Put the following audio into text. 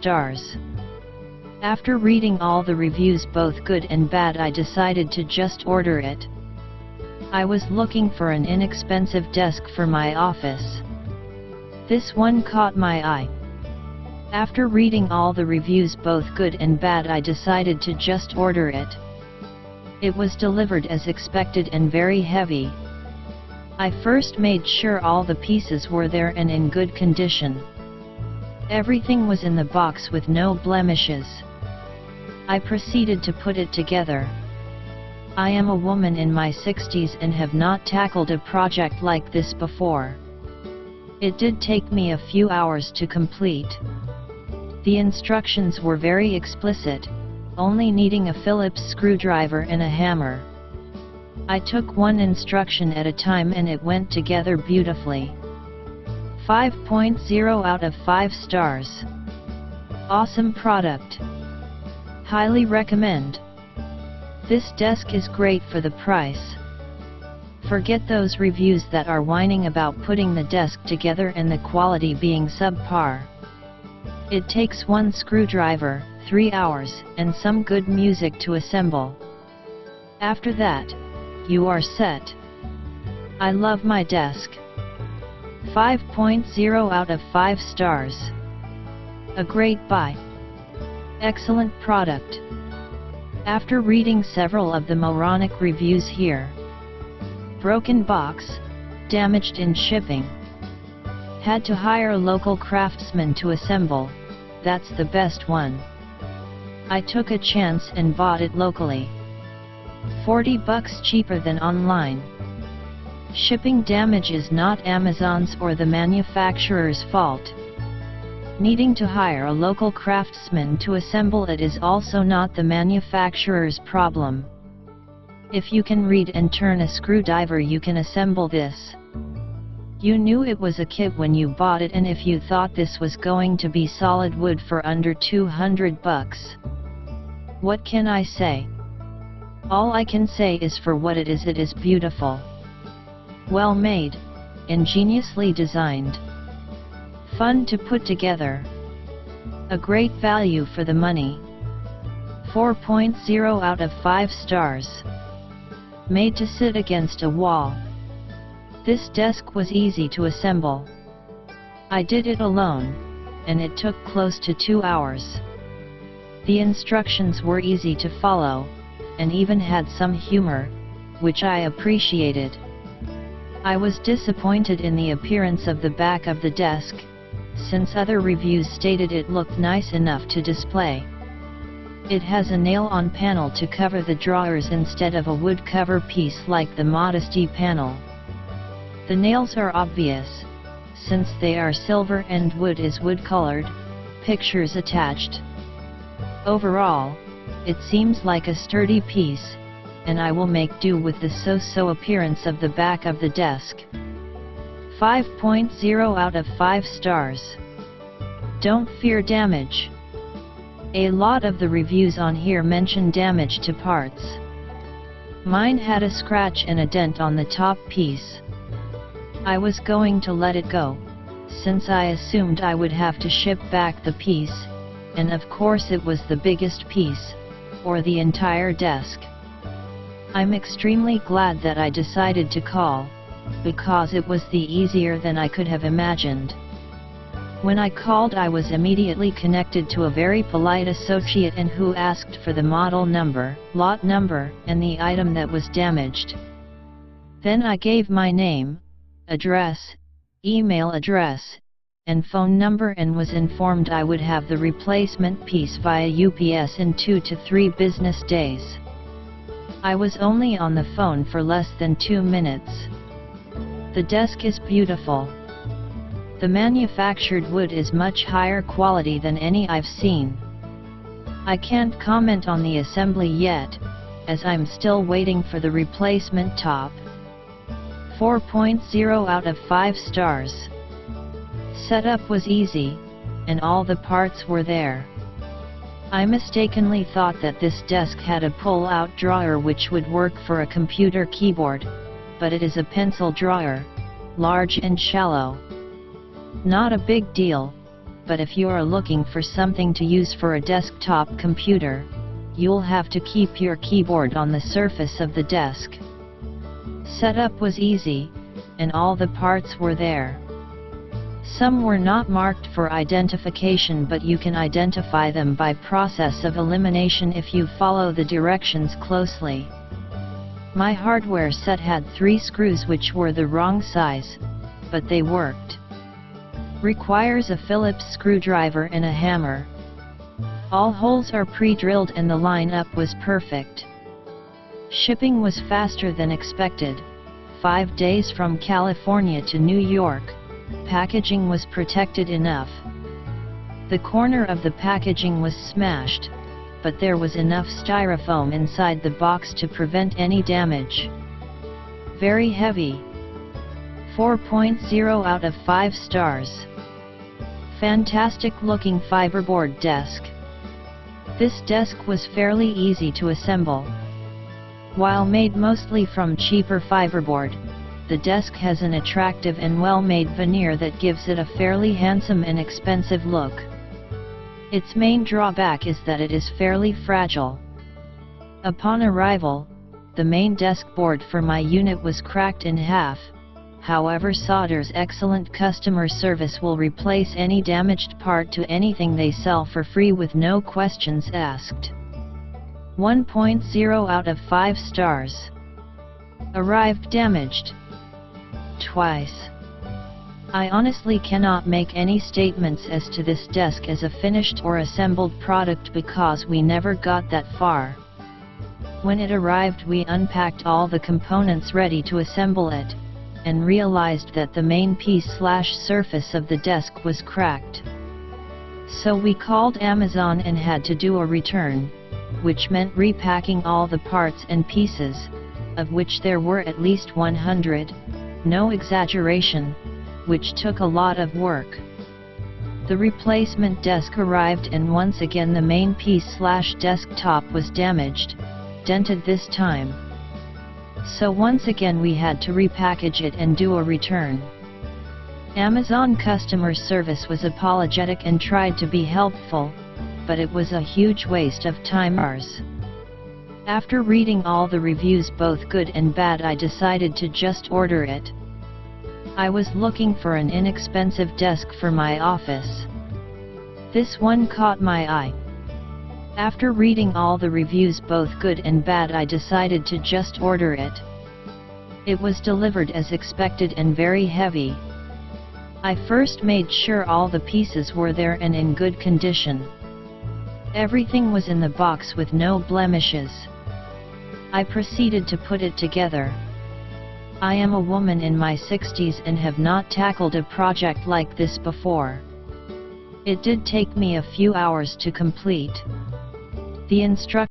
stars. After reading all the reviews, both good and bad, I decided to just order it. I was looking for an inexpensive desk for my office. This one caught my eye. After reading all the reviews, both good and bad, I decided to just order it. It was delivered as expected and very heavy. I first made sure all the pieces were there and in good condition. Everything was in the box with no blemishes. I proceeded to put it together. I am a woman in my 60s and have not tackled a project like this before. It did take me a few hours to complete. The instructions were very explicit, only needing a Phillips screwdriver and a hammer. I took one instruction at a time and it went together beautifully. 5.0 out of 5 stars. Awesome product. Highly recommend. This desk is great for the price. Forget those reviews that are whining about putting the desk together and the quality being subpar. It takes one screwdriver, 3 hours, and some good music to assemble. After that, you are set. I love my desk. 5.0 out of 5 stars. A great buy. Excellent product. After reading several of the moronic reviews here. Broken box, damaged in shipping. Had to hire local craftsmen to assemble, that's the best one. I took a chance and bought it locally. $40 cheaper than online. Shipping damage is not Amazon's or the manufacturer's fault. Needing to hire a local craftsman to assemble it is also not the manufacturer's problem. If you can read and turn a screwdriver, you can assemble this. You knew it was a kit when you bought it, and if you thought this was going to be solid wood for under $200, what can I say? All I can say is for what it is beautiful. Well made, ingeniously designed. Fun to put together. A great value for the money. 4.0 out of 5 stars. Made to sit against a wall. This desk was easy to assemble. I did it alone, and it took close to 2 hours. The instructions were easy to follow, and even had some humor, which I appreciated. I was disappointed in the appearance of the back of the desk, since other reviews stated it looked nice enough to display. It has a nail-on panel to cover the drawers instead of a wood cover piece like the Modesty panel. The nails are obvious, since they are silver and wood is wood-colored, pictures attached. Overall, it seems like a sturdy piece, and I will make do with the so-so appearance of the back of the desk. 5.0 out of 5 stars. Don't fear damage. A lot of the reviews on here mention damage to parts. Mine had a scratch and a dent on the top piece. I was going to let it go, since I assumed I would have to ship back the piece, and of course it was the biggest piece, or the entire desk. I'm extremely glad that I decided to call, because it was the easier than I could have imagined. When I called, I was immediately connected to a very polite associate and who asked for the model number, lot number, and the item that was damaged. Then I gave my name, address, email address, and phone number and was informed I would have the replacement piece via UPS in 2 to 3 business days. I was only on the phone for less than 2 minutes. The desk is beautiful. The manufactured wood is much higher quality than any I've seen. I can't comment on the assembly yet, as I'm still waiting for the replacement top. 4.0 out of 5 stars. Setup was easy, and all the parts were there. I mistakenly thought that this desk had a pull-out drawer which would work for a computer keyboard, but it is a pencil drawer, large and shallow. Not a big deal, but if you are looking for something to use for a desktop computer, you'll have to keep your keyboard on the surface of the desk. Setup was easy, and all the parts were there. Some were not marked for identification, but you can identify them by process of elimination if you follow the directions closely. My hardware set had 3 screws which were the wrong size, but they worked. Requires a Phillips screwdriver and a hammer. All holes are pre-drilled and the line-up was perfect. Shipping was faster than expected, 5 days from California to New York. Packaging was protected enough. The corner of the packaging was smashed, but there was enough styrofoam inside the box to prevent any damage. Very heavy. 4.0 out of 5 stars. Fantastic looking fiberboard desk. This desk was fairly easy to assemble. While made mostly from cheaper fiberboard, the desk has an attractive and well-made veneer that gives it a fairly handsome and expensive look. Its main drawback is that it is fairly fragile. Upon arrival, the main desk board for my unit was cracked in half. However, Sauder's excellent customer service will replace any damaged part to anything they sell for free with no questions asked. 1.0 out of 5 stars. Arrived damaged. Twice. I honestly cannot make any statements as to this desk as a finished or assembled product because we never got that far. When it arrived, we unpacked all the components ready to assemble it, and realized that the main piece/surface of the desk was cracked. So we called Amazon and had to do a return, which meant repacking all the parts and pieces, of which there were at least 100, no exaggeration, which took a lot of work. The replacement desk arrived and once again the main piece/desktop was damaged, dented this time. So once again we had to repackage it and do a return. Amazon customer service was apologetic and tried to be helpful, but it was a huge waste of time. After reading all the reviews, both good and bad, I decided to just order it. I was looking for an inexpensive desk for my office. This one caught my eye. After reading all the reviews, both good and bad, I decided to just order it. It was delivered as expected and very heavy. I first made sure all the pieces were there and in good condition. Everything was in the box with no blemishes. I proceeded to put it together. I am a woman in my 60s and have not tackled a project like this before. It did take me a few hours to complete. The instructions